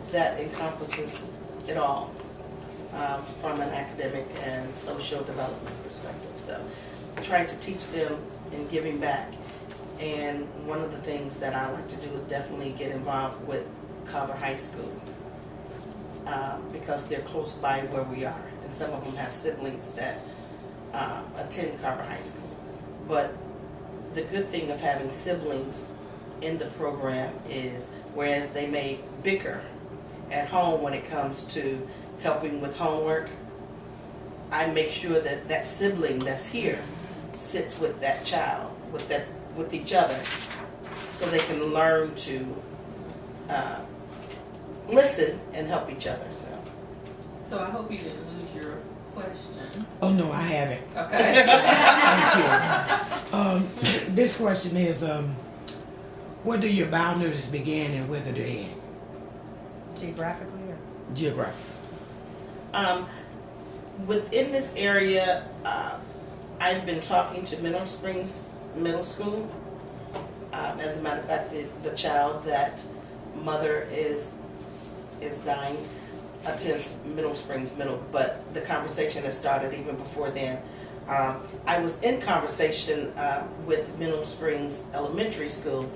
that encompasses it all, from an academic and social development perspective. So trying to teach them in giving back. And one of the things that I like to do is definitely get involved with Carver High School, because they're close by where we are. And some of them have siblings that attend Carver High School. But the good thing of having siblings in the program is, whereas they may bicker at home when it comes to helping with homework, I make sure that that sibling that's here sits with that child, with each other, so they can learn to listen and help each other. So I hope you didn't lose your question. Oh no, I haven't. Okay. Thank you. This question is, where do your boundaries begin and where do they end? Geographically or? Geographically. Within this area, I've been talking to Mineral Springs Middle School. As a matter of fact, the child that mother is dying attends Mineral Springs Middle, but the conversation has started even before then. I was in conversation with Mineral Springs Elementary School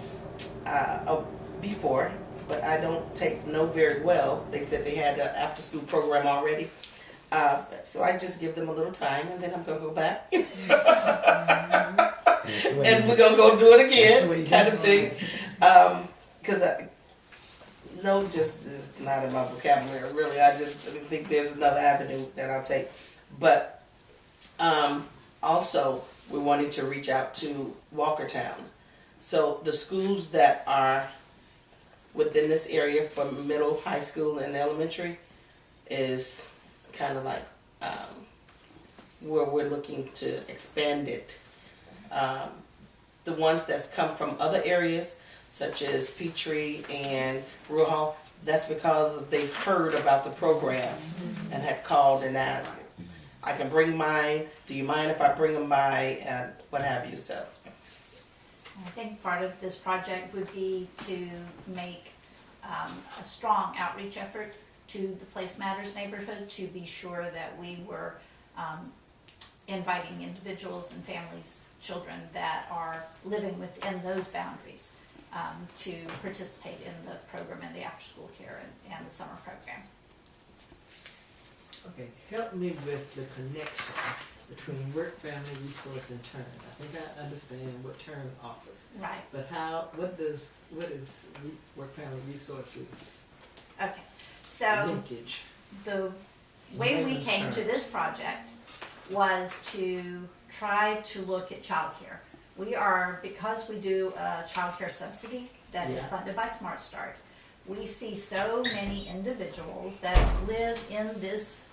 before, but I don't take no very well. They said they had an after-school program already. So I just give them a little time, and then I'm going to go back. And we're going to go do it again, kind of thing. Because no just is not in my vocabulary, really. I just think there's another avenue that I'll take. But also, we're wanting to reach out to Walkertown. So the schools that are within this area from middle, high school, and elementary is kind of like where we're looking to expand it. The ones that's come from other areas, such as Petrie and Rural Hall, that's because they've heard about the program and had called and asked, I can bring mine, do you mind if I bring them by, and what have you, so. I think part of this project would be to make a strong outreach effort to the Place Matters neighborhood to be sure that we were inviting individuals and families, children that are living within those boundaries to participate in the program and the after-school care and the summer program. Okay, help me with the connection between Work Family Resource and TURN. I think I understand what TURN offers. Right. But what is Work Family Resources Okay. So linkage? the way we came to this project was to try to look at childcare. Because we do a childcare subsidy that is funded by Smart Start, we see so many individuals that live in this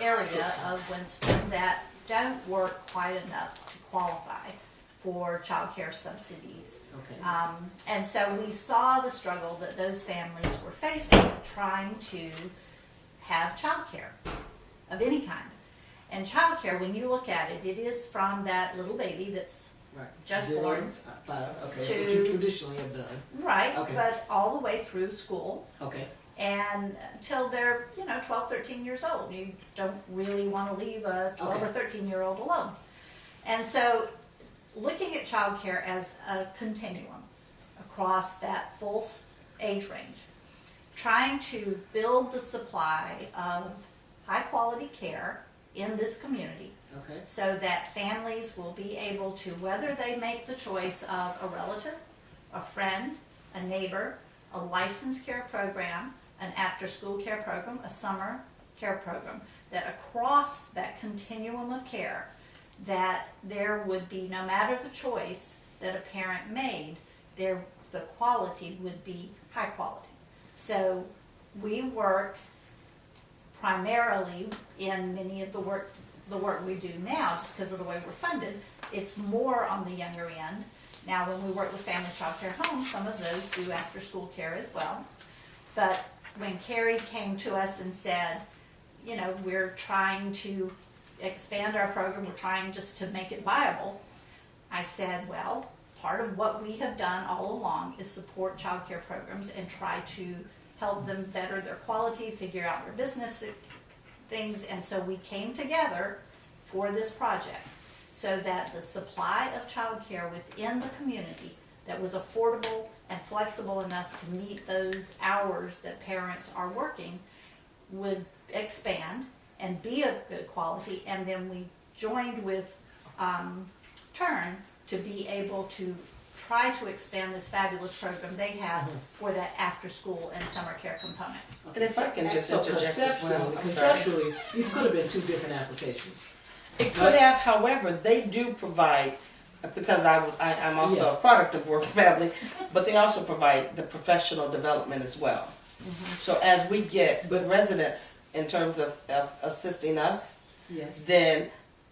area of Winston that don't work quite enough to qualify for childcare subsidies. Okay. And so we saw the struggle that those families were facing trying to have childcare of any kind. And childcare, when you look at it, it is from that little baby that's Right. just 0 born. 5. Okay. To- What you traditionally have done. Right, Okay. but all the way through school Okay. and until they're, 12, 13 years old. You don't really want to leave a 12 or Okay. 13-year-old alone. And so looking at childcare as a continuum across that full age range, trying to build the supply of high-quality care in this community Okay. so that families will be able to, whether they make the choice of a relative, a friend, a neighbor, a licensed care program, an after-school care program, a summer care program, that across that continuum of care, that there would be, no matter the choice that a parent made, the quality would be high quality. So we work primarily in many of the work we do now, just because of the way we're funded, it's more on the younger end. Now, when we work with family child care homes, some of those do after-school care as well. But when Carrie came to us and said, we're trying to expand our program, we're trying just to make it viable, I said, well, part of what we have done all along is support child care programs and try to help them better their quality, figure out their business things. And so we came together for this project so that the supply of childcare within the community that was affordable and flexible enough to meet those hours that parents are working would expand and be of good quality. And then we joined with Turn to be able to try to expand this fabulous program they have for that after school and summer care component. And if I can just So interject as well, I'm sorry. conceptually, these could have been two different applications. It could have, however, they do provide, because I'm also Yes. a product of Work Family, but they also provide the professional development as well. So as we get residents in terms of assisting us, Yes. then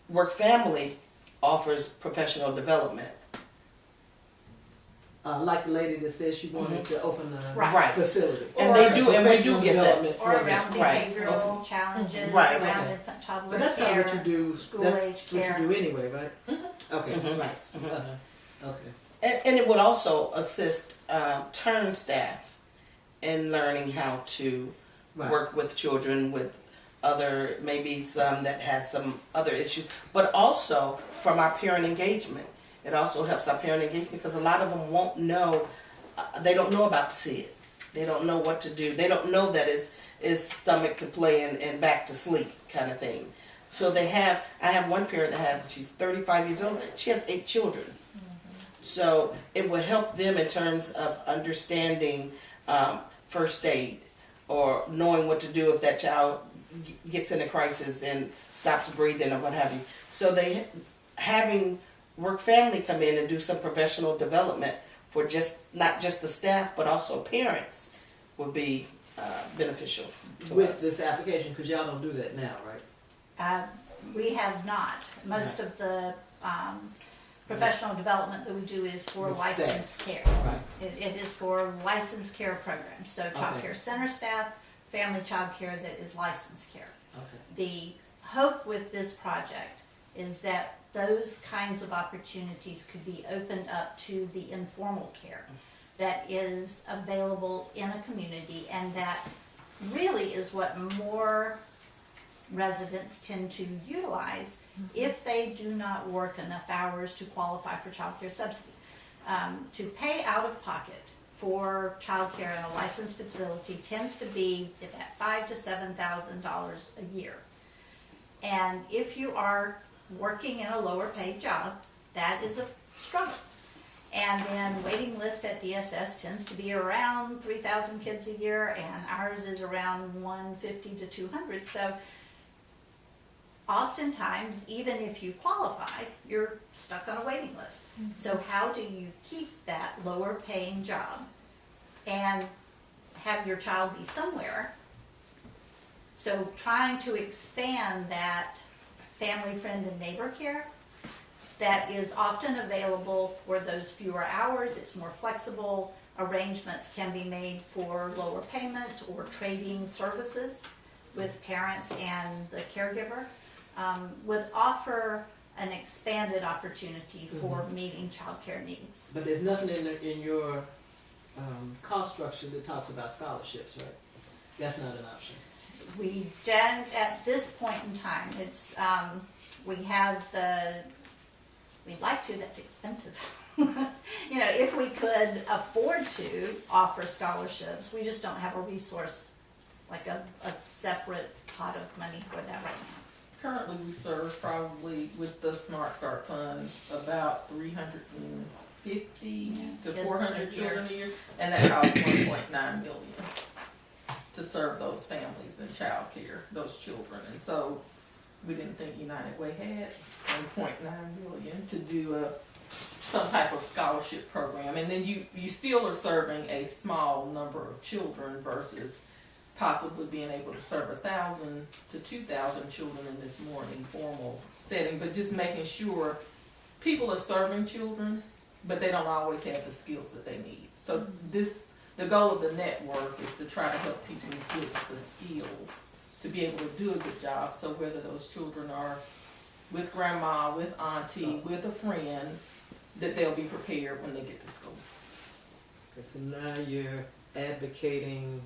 Work Family offers professional development. Like the lady that said she wanted to open a Right. facility. And they do, and we do Professional get that. development Or program. around Right. behavioral challenges, Right. around Okay. infant toddler But that's not what you care. do, school that's age what care. you do anyway, right? Okay, Mhm. right. Mhm. Okay. And it would also assist Turn staff in learning how to Right. work with children with other, maybe some that had some other issues, but also from our parent engagement. It also helps our parent engagement because a lot of them won't know, they don't know about SID. They don't know what to do. They don't know that it's stomach to play and back to sleep kind of thing. So I have one parent she's 35 years old, she has 8 children. So it will help them in terms of understanding first aid or knowing what to do if that child gets in a crisis and stops breathing or what have you. So having Work Family come in and do some professional development for not just the staff but also parents would be beneficial to With us. this application, because y'all don't do that now, right? We have not. Most of the professional development that we do is for With licensed care. Right. It is for licensed care programs, so child Okay. care center staff, family child care that is licensed care. Okay. The hope with this project is that those kinds of opportunities could be opened up to the informal care that is available in a community, and that really is what more residents tend to utilize if they do not work enough hours to qualify for child care subsidy. To pay out of pocket for child care in a licensed facility tends to be at $5,000 to $7,000 a year. And if you are working in a lower paid job, that is a struggle. And then waiting list at DSS tends to be around 3,000 kids a year, and ours is around 150 to 200. So oftentimes, even if you qualify, you're stuck on a waiting list. So how do you keep that lower paying job and have your child be somewhere? So trying to expand that family, friend, and neighbor care that is often available for those fewer hours. It's more flexible. Arrangements can be made for lower payments or trading services with parents and the caregiver. Would offer an expanded opportunity for meeting childcare needs. But there's nothing in your cost structure that talks about scholarships, right? That's not an option. We don't at this point in time. It's we have we'd like to. That's expensive. If we could afford to offer scholarships, we just don't have a resource like a separate pot of money for that right now. Currently, we serve probably with the Smart Start funds about 350 to Kids 400 a year. children a year, and that costs 1.9 million to serve those families in child care, those children. And so we didn't think United Way had 1.9 million to do some type of scholarship program. And then you still are serving a small number of children versus possibly being able to serve 1,000 to 2,000 children in this more informal setting, but just making sure people are serving children, but they don't always have the skills that they need. So the goal of the network is to try to help people get the skills to be able to do a good job. So whether those children are with grandma, with auntie, with a friend, that they'll be prepared when they get to school. Okay, so now you're advocating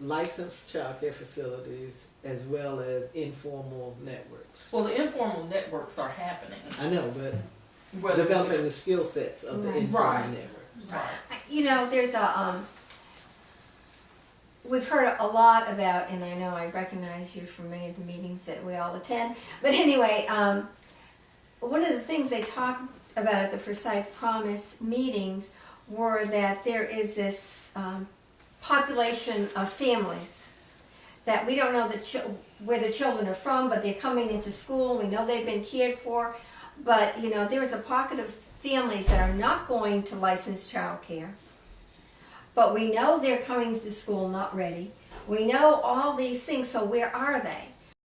licensed childcare facilities as well as informal networks. Well, the informal networks are happening. I know, but Whether developing the skill sets of the Right. informal Right. networks. Right. You know, there's a, we've heard a lot about, and I know I recognize you from many of the meetings that we all attend, but anyway, one of the things they talked about at the Forsyth Promise meetings were that there is this population of families that we don't know where the children are from, but they're coming into school. We know they've been cared for, but you know there's a pocket of families that are not going to licensed childcare. But we know they're coming to school not ready. We know all these things. So where are they?